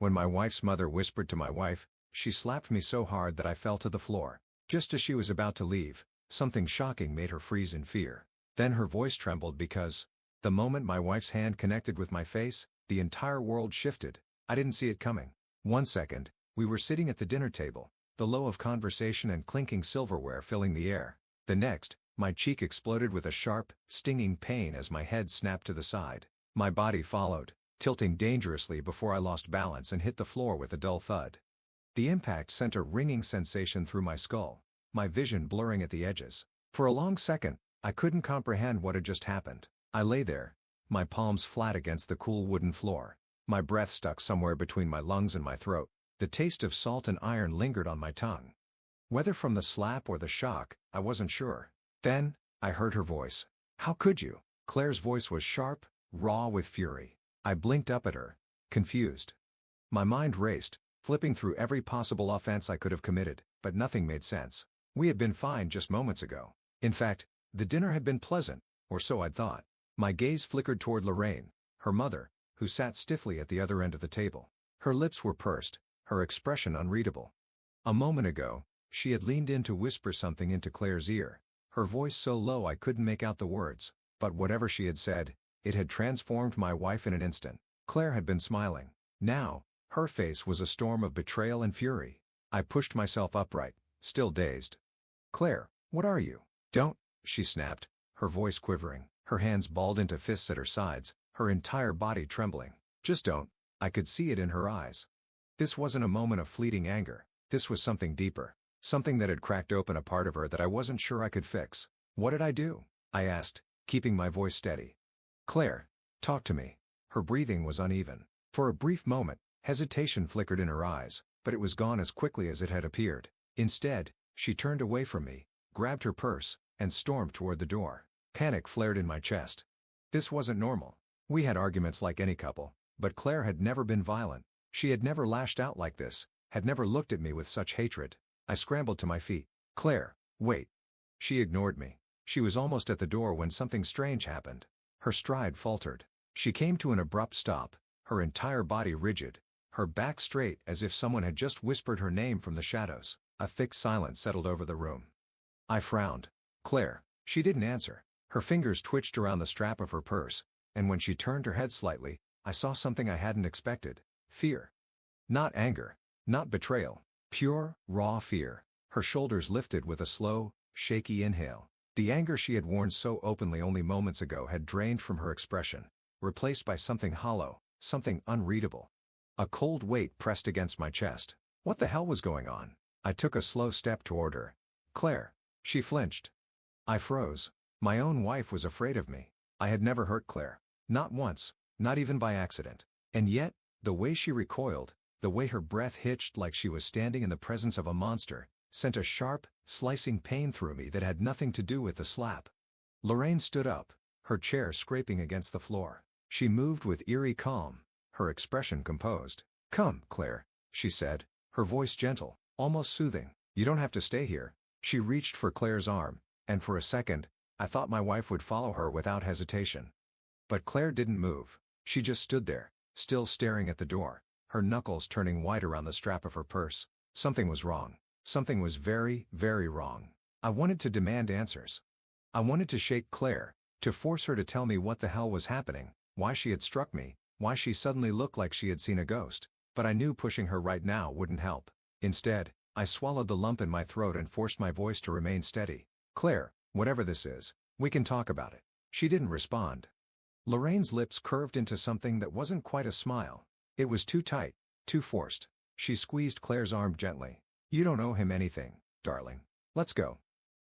When my wife's mother whispered to my wife, she slapped me so hard that I fell to the floor. Just as she was about to leave, something shocking made her freeze in fear. Then her voice trembled because, the moment my wife's hand connected with my face, the entire world shifted. I didn't see it coming. 1 second, we were sitting at the dinner table, the flow of conversation and clinking silverware filling the air. The next, my cheek exploded with a sharp, stinging pain as my head snapped to the side. My body followed, tilting dangerously before I lost balance and hit the floor with a dull thud. The impact sent a ringing sensation through my skull, my vision blurring at the edges. For a long second, I couldn't comprehend what had just happened. I lay there, my palms flat against the cool wooden floor. My breath stuck somewhere between my lungs and my throat. The taste of salt and iron lingered on my tongue. Whether from the slap or the shock, I wasn't sure. Then, I heard her voice. "How could you?" Claire's voice was sharp, raw with fury. I blinked up at her, confused. My mind raced, flipping through every possible offense I could have committed, but nothing made sense. We had been fine just moments ago. In fact, the dinner had been pleasant, or so I'd thought. My gaze flickered toward Lorraine, her mother, who sat stiffly at the other end of the table. Her lips were pursed, her expression unreadable. A moment ago, she had leaned in to whisper something into Claire's ear, her voice so low I couldn't make out the words, but whatever she had said, it had transformed my wife in an instant. Claire had been smiling. Now, her face was a storm of betrayal and fury. I pushed myself upright, still dazed. "Claire, what are you?" "Don't," she snapped, her voice quivering, her hands balled into fists at her sides, her entire body trembling. "Just don't." I could see it in her eyes. This wasn't a moment of fleeting anger. This was something deeper. Something that had cracked open a part of her that I wasn't sure I could fix. "What did I do?" I asked, keeping my voice steady. "Claire, talk to me." Her breathing was uneven. For a brief moment, hesitation flickered in her eyes, but it was gone as quickly as it had appeared. Instead, she turned away from me, grabbed her purse, and stormed toward the door. Panic flared in my chest. This wasn't normal. We had arguments like any couple, but Claire had never been violent. She had never lashed out like this, had never looked at me with such hatred. I scrambled to my feet. "Claire, wait." She ignored me. She was almost at the door when something strange happened. Her stride faltered. She came to an abrupt stop, her entire body rigid, her back straight as if someone had just whispered her name from the shadows. A thick silence settled over the room. I frowned. "Claire." She didn't answer. Her fingers twitched around the strap of her purse, and when she turned her head slightly, I saw something I hadn't expected. Fear. Not anger. Not betrayal. Pure, raw fear. Her shoulders lifted with a slow, shaky inhale. The anger she had worn so openly only moments ago had drained from her expression, replaced by something hollow, something unreadable. A cold weight pressed against my chest. What the hell was going on? I took a slow step toward her. "Claire." She flinched. I froze. My own wife was afraid of me. I had never hurt Claire. Not once, not even by accident. And yet, the way she recoiled, the way her breath hitched like she was standing in the presence of a monster, sent a sharp, slicing pain through me that had nothing to do with the slap. Lorraine stood up, her chair scraping against the floor. She moved with eerie calm, her expression composed. "Come, Claire," she said, her voice gentle, almost soothing. "You don't have to stay here." She reached for Claire's arm, and for a second, I thought my wife would follow her without hesitation. But Claire didn't move. She just stood there, still staring at the door, her knuckles turning white around the strap of her purse. Something was wrong. Something was very, very wrong. I wanted to demand answers. I wanted to shake Claire, to force her to tell me what the hell was happening, why she had struck me, why she suddenly looked like she had seen a ghost. But I knew pushing her right now wouldn't help. Instead, I swallowed the lump in my throat and forced my voice to remain steady. "Claire, whatever this is, we can talk about it." She didn't respond. Lorraine's lips curved into something that wasn't quite a smile. It was too tight, too forced. She squeezed Claire's arm gently. "You don't owe him anything, darling. Let's go."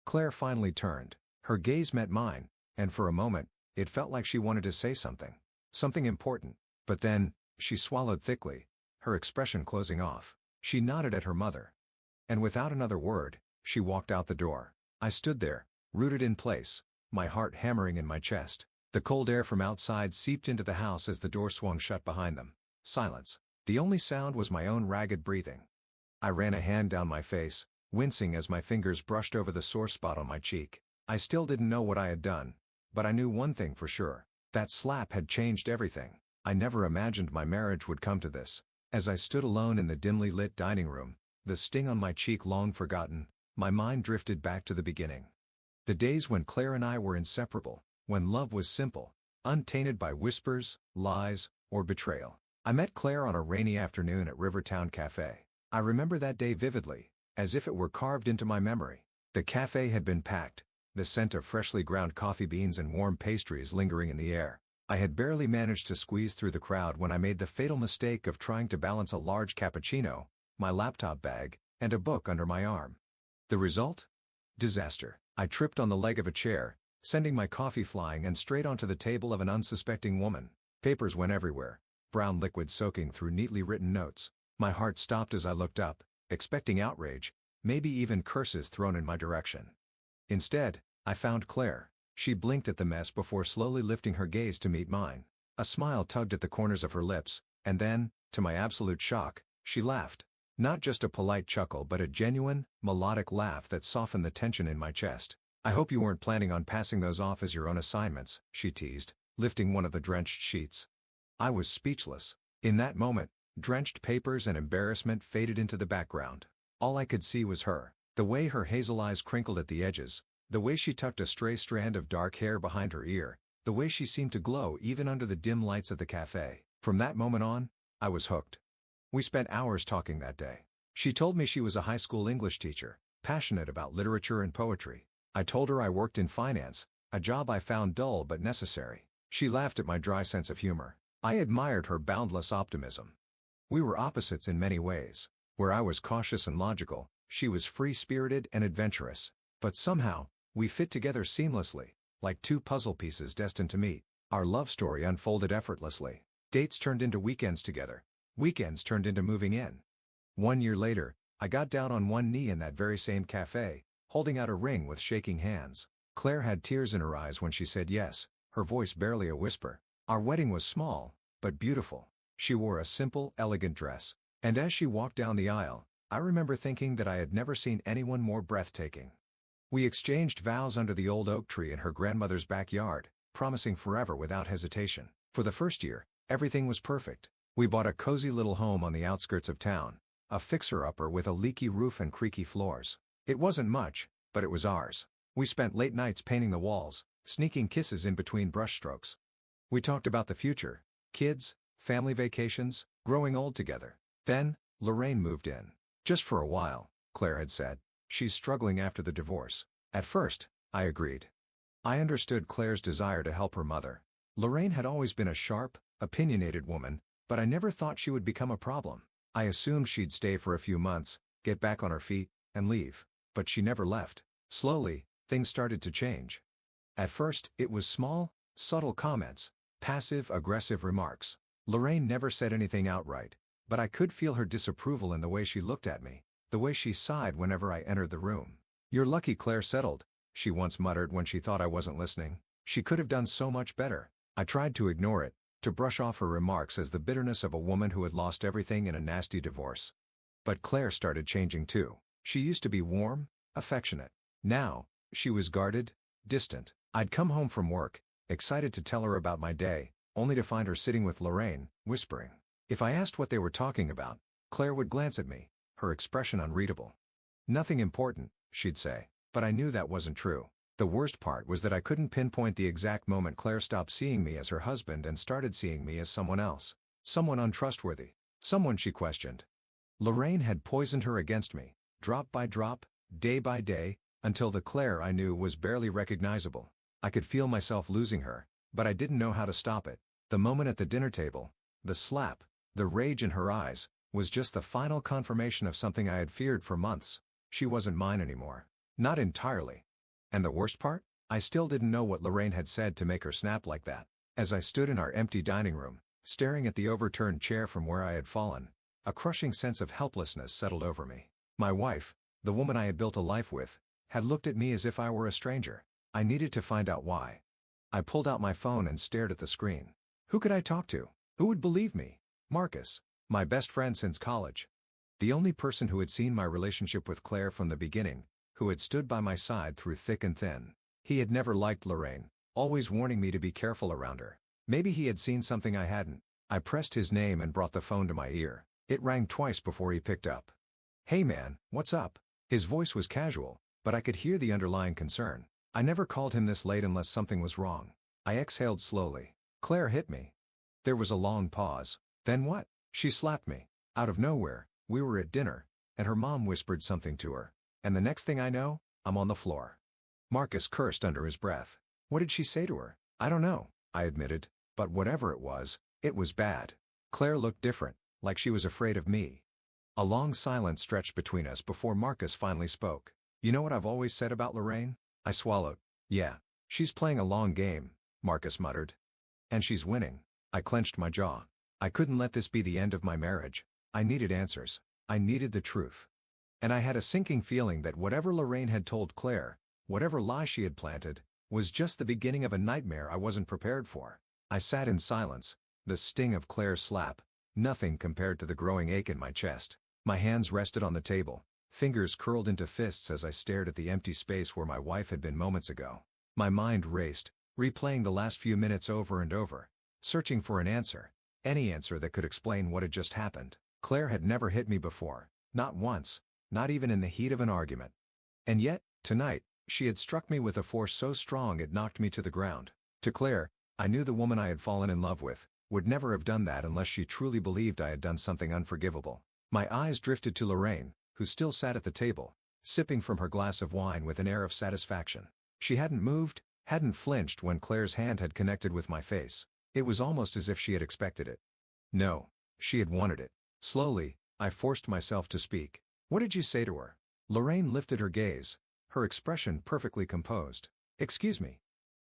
Claire finally turned. Her gaze met mine, and for a moment, it felt like she wanted to say something. Something important. But then, she swallowed thickly, her expression closing off. She nodded at her mother. And without another word, she walked out the door. I stood there, rooted in place, my heart hammering in my chest. The cold air from outside seeped into the house as the door swung shut behind them. Silence. The only sound was my own ragged breathing. I ran a hand down my face, wincing as my fingers brushed over the sore spot on my cheek. I still didn't know what I had done, but I knew one thing for sure. That slap had changed everything. I never imagined my marriage would come to this. As I stood alone in the dimly lit dining room, the sting on my cheek long forgotten, my mind drifted back to the beginning. The days when Claire and I were inseparable, when love was simple, untainted by whispers, lies, or betrayal. I met Claire on a rainy afternoon at Rivertown Cafe. I remember that day vividly, as if it were carved into my memory. The cafe had been packed, the scent of freshly ground coffee beans and warm pastries lingering in the air. I had barely managed to squeeze through the crowd when I made the fatal mistake of trying to balance a large cappuccino, my laptop bag, and a book under my arm. The result? Disaster. I tripped on the leg of a chair, sending my coffee flying and straight onto the table of an unsuspecting woman. Papers went everywhere, brown liquid soaking through neatly written notes. My heart stopped as I looked up, expecting outrage, maybe even curses thrown in my direction. Instead, I found Claire. She blinked at the mess before slowly lifting her gaze to meet mine. A smile tugged at the corners of her lips, and then, to my absolute shock, she laughed. Not just a polite chuckle but a genuine, melodic laugh that softened the tension in my chest. "I hope you weren't planning on passing those off as your own assignments," she teased, lifting one of the drenched sheets. I was speechless. In that moment, drenched papers and embarrassment faded into the background. All I could see was her. The way her hazel eyes crinkled at the edges, the way she tucked a stray strand of dark hair behind her ear, the way she seemed to glow even under the dim lights of the cafe. From that moment on, I was hooked. We spent hours talking that day. She told me she was a high school English teacher, passionate about literature and poetry. I told her I worked in finance, a job I found dull but necessary. She laughed at my dry sense of humor. I admired her boundless optimism. We were opposites in many ways. Where I was cautious and logical, she was free-spirited and adventurous. But somehow, we fit together seamlessly, like two puzzle pieces destined to meet. Our love story unfolded effortlessly. Dates turned into weekends together. Weekends turned into moving in. 1 year later, I got down on one knee in that very same cafe, holding out a ring with shaking hands. Claire had tears in her eyes when she said yes, her voice barely a whisper. Our wedding was small, but beautiful. She wore a simple, elegant dress. And as she walked down the aisle, I remember thinking that I had never seen anyone more breathtaking. We exchanged vows under the old oak tree in her grandmother's backyard, promising forever without hesitation. For the first year, everything was perfect. We bought a cozy little home on the outskirts of town, a fixer-upper with a leaky roof and creaky floors. It wasn't much, but it was ours. We spent late nights painting the walls, sneaking kisses in between brushstrokes. We talked about the future, kids, family vacations, growing old together. Then, Lorraine moved in. Just for a while, Claire had said. She's struggling after the divorce. At first, I agreed. I understood Claire's desire to help her mother. Lorraine had always been a sharp, opinionated woman, but I never thought she would become a problem. I assumed she'd stay for a few months, get back on her feet, and leave. But she never left. Slowly, things started to change. At first, it was small, subtle comments, passive-aggressive remarks. Lorraine never said anything outright, but I could feel her disapproval in the way she looked at me, the way she sighed whenever I entered the room. "You're lucky Claire settled," she once muttered when she thought I wasn't listening. She could have done so much better. I tried to ignore it, to brush off her remarks as the bitterness of a woman who had lost everything in a nasty divorce. But Claire started changing too. She used to be warm, affectionate. Now, she was guarded, distant. I'd come home from work, excited to tell her about my day, only to find her sitting with Lorraine, whispering. If I asked what they were talking about, Claire would glance at me, her expression unreadable. "Nothing important," she'd say, but I knew that wasn't true. The worst part was that I couldn't pinpoint the exact moment Claire stopped seeing me as her husband and started seeing me as someone else. Someone untrustworthy. Someone she questioned. Lorraine had poisoned her against me, drop by drop, day by day, until the Claire I knew was barely recognizable. I could feel myself losing her, but I didn't know how to stop it. The moment at the dinner table, the slap, the rage in her eyes, was just the final confirmation of something I had feared for months. She wasn't mine anymore. Not entirely. And the worst part? I still didn't know what Lorraine had said to make her snap like that. As I stood in our empty dining room, staring at the overturned chair from where I had fallen, a crushing sense of helplessness settled over me. My wife, the woman I had built a life with, had looked at me as if I were a stranger. I needed to find out why. I pulled out my phone and stared at the screen. Who could I talk to? Who would believe me? Marcus, my best friend since college. The only person who had seen my relationship with Claire from the beginning, who had stood by my side through thick and thin. He had never liked Lorraine, always warning me to be careful around her. Maybe he had seen something I hadn't. I pressed his name and brought the phone to my ear. It rang twice before he picked up. "Hey man, what's up?" His voice was casual, but I could hear the underlying concern. I never called him this late unless something was wrong. I exhaled slowly. "Claire hit me." There was a long pause. "Then what?" "She slapped me. Out of nowhere. We were at dinner, and her mom whispered something to her. And the next thing I know, I'm on the floor." Marcus cursed under his breath. "What did she say to her?" "I don't know," I admitted, "but whatever it was bad." Claire looked different, like she was afraid of me. A long silence stretched between us before Marcus finally spoke. "You know what I've always said about Lorraine?" I swallowed. "Yeah. She's playing a long game," Marcus muttered. "And she's winning." I clenched my jaw. I couldn't let this be the end of my marriage. I needed answers. I needed the truth. And I had a sinking feeling that whatever Lorraine had told Claire, whatever lie she had planted, was just the beginning of a nightmare I wasn't prepared for. I sat in silence, the sting of Claire's slap, nothing compared to the growing ache in my chest. My hands rested on the table, fingers curled into fists as I stared at the empty space where my wife had been moments ago. My mind raced, replaying the last few minutes over and over, searching for an answer, any answer that could explain what had just happened. Claire had never hit me before, not once, not even in the heat of an argument. And yet, tonight, she had struck me with a force so strong it knocked me to the ground. To Claire, I knew the woman I had fallen in love with, would never have done that unless she truly believed I had done something unforgivable. My eyes drifted to Lorraine, who still sat at the table, sipping from her glass of wine with an air of satisfaction. She hadn't moved, hadn't flinched when Claire's hand had connected with my face. It was almost as if she had expected it. No, she had wanted it. Slowly, I forced myself to speak. "What did you say to her?" Lorraine lifted her gaze, her expression perfectly composed. "Excuse me."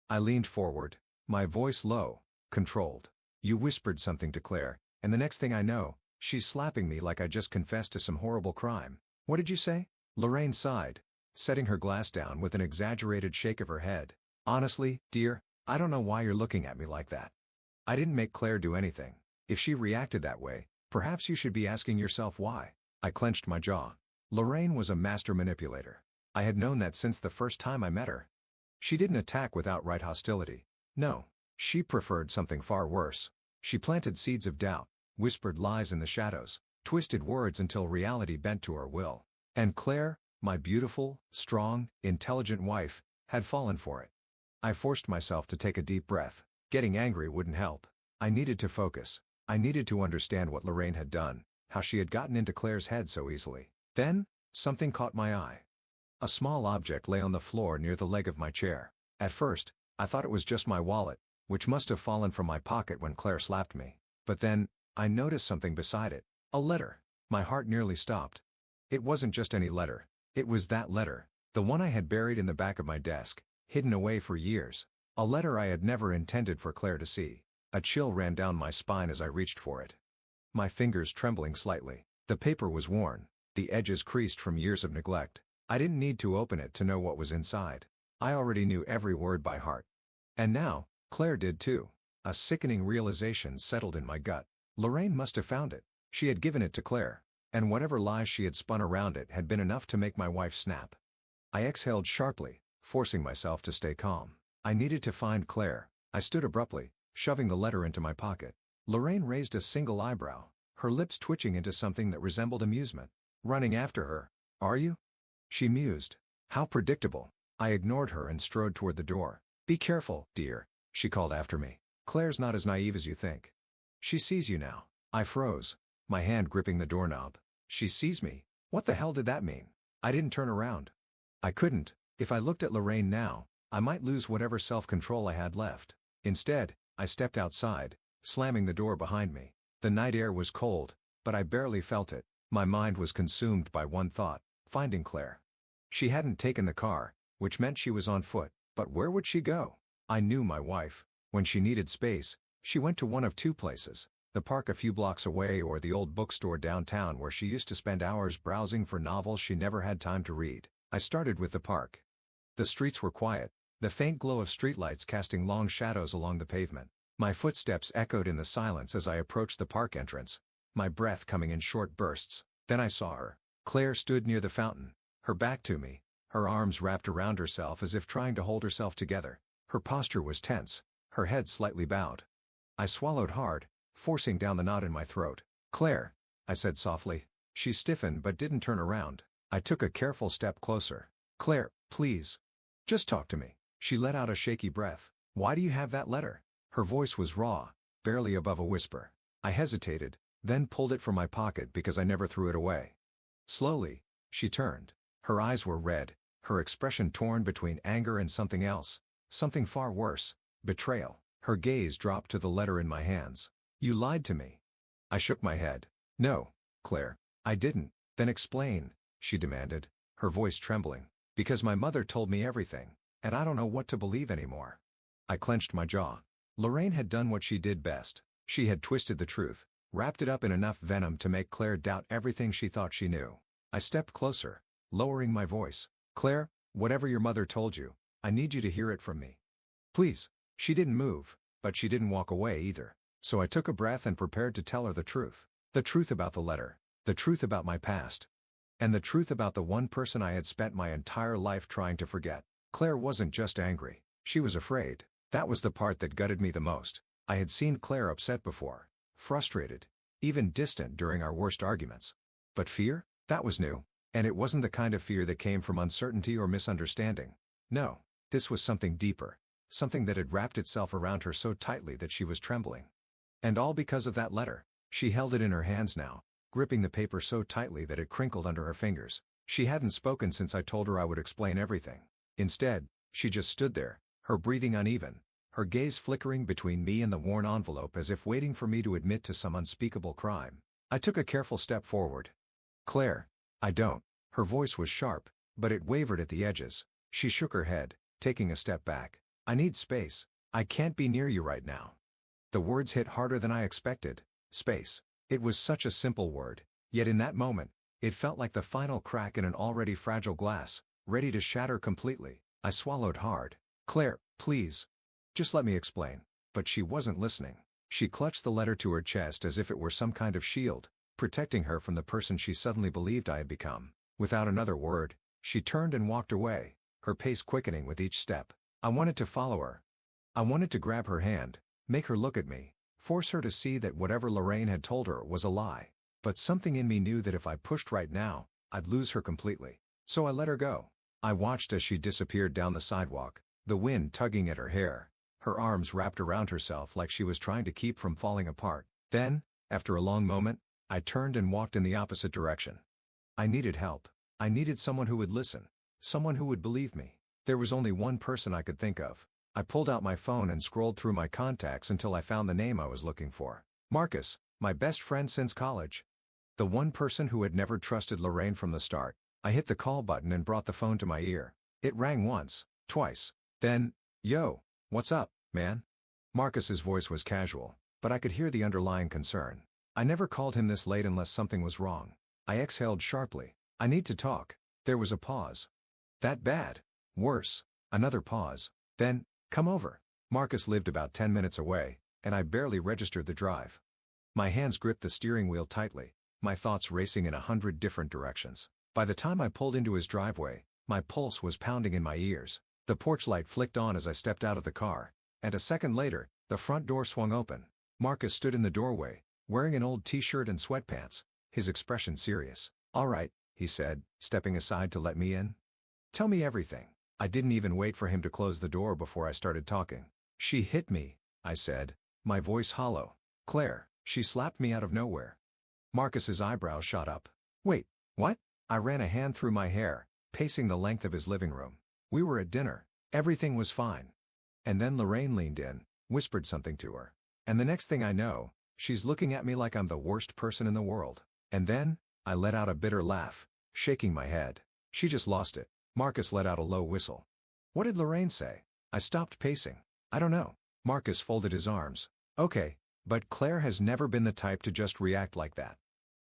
I leaned forward, my voice low, controlled. "You whispered something to Claire, and the next thing I know, she's slapping me like I just confessed to some horrible crime." "What did you say?" Lorraine sighed, setting her glass down with an exaggerated shake of her head. "Honestly, dear, I don't know why you're looking at me like that. I didn't make Claire do anything. If she reacted that way, perhaps you should be asking yourself why." I clenched my jaw. Lorraine was a master manipulator. I had known that since the first time I met her. She didn't attack with outright hostility. No, she preferred something far worse. She planted seeds of doubt, whispered lies in the shadows, twisted words until reality bent to her will. And Claire, my beautiful, strong, intelligent wife, had fallen for it. I forced myself to take a deep breath. Getting angry wouldn't help. I needed to focus. I needed to understand what Lorraine had done, how she had gotten into Claire's head so easily. Then, something caught my eye. A small object lay on the floor near the leg of my chair. At first, I thought it was just my wallet, which must have fallen from my pocket when Claire slapped me. But then, I noticed something beside it. A letter. My heart nearly stopped. It wasn't just any letter. It was that letter, the one I had buried in the back of my desk, hidden away for years. A letter I had never intended for Claire to see. A chill ran down my spine as I reached for it. My fingers trembling slightly. The paper was worn, the edges creased from years of neglect. I didn't need to open it to know what was inside. I already knew every word by heart. And now, Claire did too. A sickening realization settled in my gut. Lorraine must have found it. She had given it to Claire. And whatever lies she had spun around it had been enough to make my wife snap. I exhaled sharply, forcing myself to stay calm. I needed to find Claire. I stood abruptly, shoving the letter into my pocket. Lorraine raised a single eyebrow, her lips twitching into something that resembled amusement. "Running after her, are you?" she mused. How predictable. I ignored her and strode toward the door. "Be careful, dear," she called after me. "Claire's not as naive as you think. She sees you now." I froze, my hand gripping the doorknob. She sees me? What the hell did that mean? I didn't turn around. I couldn't. If I looked at Lorraine now, I might lose whatever self-control I had left. Instead, I stepped outside, slamming the door behind me. The night air was cold, but I barely felt it. My mind was consumed by one thought: finding Claire. She hadn't taken the car, which meant she was on foot, but where would she go? I knew my wife. When she needed space, she went to one of two places: the park a few blocks away or the old bookstore downtown where she used to spend hours browsing for novels she never had time to read. I started with the park. The streets were quiet, the faint glow of streetlights casting long shadows along the pavement. My footsteps echoed in the silence as I approached the park entrance, my breath coming in short bursts. Then I saw her. Claire stood near the fountain, her back to me, her arms wrapped around herself as if trying to hold herself together. Her posture was tense, her head slightly bowed. I swallowed hard, forcing down the knot in my throat. "Claire." I said softly. She stiffened but didn't turn around. I took a careful step closer. Claire, please. Just talk to me. She let out a shaky breath. Why do you have that letter? Her voice was raw, barely above a whisper. I hesitated, then pulled it from my pocket because I never threw it away. Slowly, she turned. Her eyes were red, her expression torn between anger and something else. Something far worse. Betrayal. Her gaze dropped to the letter in my hands. You lied to me. I shook my head. No, Claire, I didn't. Then explain, she demanded, her voice trembling. Because my mother told me everything, and I don't know what to believe anymore. I clenched my jaw. Lorraine had done what she did best. She had twisted the truth, wrapped it up in enough venom to make Claire doubt everything she thought she knew. I stepped closer, lowering my voice. Claire, whatever your mother told you, I need you to hear it from me. Please. She didn't move, but she didn't walk away either. So I took a breath and prepared to tell her the truth. The truth about the letter. The truth about my past. And the truth about the one person I had spent my entire life trying to forget. Claire wasn't just angry. She was afraid. That was the part that gutted me the most. I had seen Claire upset before. Frustrated. Even distant during our worst arguments. But fear? That was new. And it wasn't the kind of fear that came from uncertainty or misunderstanding. No. This was something deeper. Something that had wrapped itself around her so tightly that she was trembling. And all because of that letter. She held it in her hands now, gripping the paper so tightly that it crinkled under her fingers. She hadn't spoken since I told her I would explain everything. Instead, she just stood there, her breathing uneven, her gaze flickering between me and the worn envelope as if waiting for me to admit to some unspeakable crime. I took a careful step forward. Claire, I don't. Her voice was sharp, but it wavered at the edges. She shook her head, taking a step back. I need space. I can't be near you right now. The words hit harder than I expected. Space. It was such a simple word, yet in that moment, it felt like the final crack in an already fragile glass, ready to shatter completely. I swallowed hard. Claire, please. Just let me explain. But she wasn't listening. She clutched the letter to her chest as if it were some kind of shield, protecting her from the person she suddenly believed I had become. Without another word, she turned and walked away, her pace quickening with each step. I wanted to follow her. I wanted to grab her hand, make her look at me, force her to see that whatever Lorraine had told her was a lie. But something in me knew that if I pushed right now, I'd lose her completely. So I let her go. I watched as she disappeared down the sidewalk, the wind tugging at her hair, her arms wrapped around herself like she was trying to keep from falling apart. Then, after a long moment, I turned and walked in the opposite direction. I needed help. I needed someone who would listen. Someone who would believe me. There was only one person I could think of. I pulled out my phone and scrolled through my contacts until I found the name I was looking for. Marcus, my best friend since college. The one person who had never trusted Lorraine from the start. I hit the call button and brought the phone to my ear. It rang once, twice. Then, yo, what's up, man? Marcus's voice was casual, but I could hear the underlying concern. I never called him this late unless something was wrong. I exhaled sharply. I need to talk. There was a pause. That bad? Worse. Another pause. Then, come over. Marcus lived about 10 minutes away, and I barely registered the drive. My hands gripped the steering wheel tightly, my thoughts racing in 100 different directions. By the time I pulled into his driveway, my pulse was pounding in my ears. The porch light flicked on as I stepped out of the car, and a second later, the front door swung open. Marcus stood in the doorway, wearing an old t-shirt and sweatpants, his expression serious. All right, he said, stepping aside to let me in. Tell me everything. I didn't even wait for him to close the door before I started talking. She hit me, I said, my voice hollow. Claire, she slapped me out of nowhere. Marcus's eyebrows shot up. Wait, what? I ran a hand through my hair, pacing the length of his living room. We were at dinner. Everything was fine. And then Lorraine leaned in, whispered something to her. And the next thing I know, she's looking at me like I'm the worst person in the world. And then, I let out a bitter laugh, shaking my head. She just lost it. Marcus let out a low whistle. What did Lorraine say? I stopped pacing. I don't know. Marcus folded his arms. Okay, but Claire has never been the type to just react like that.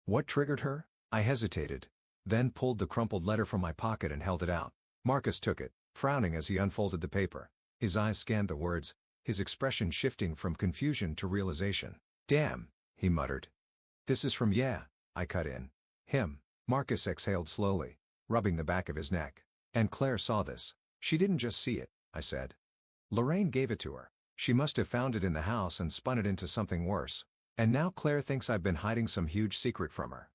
What triggered her? I hesitated, then pulled the crumpled letter from my pocket and held it out. Marcus took it, frowning as he unfolded the paper. His eyes scanned the words, his expression shifting from confusion to realization. Damn, he muttered. This is from I cut in. Him. Marcus exhaled slowly, rubbing the back of his neck. And Claire saw this. She didn't just see it, I said. Lorraine gave it to her. She must have found it in the house and spun it into something worse. And now Claire thinks I've been hiding some huge secret from her.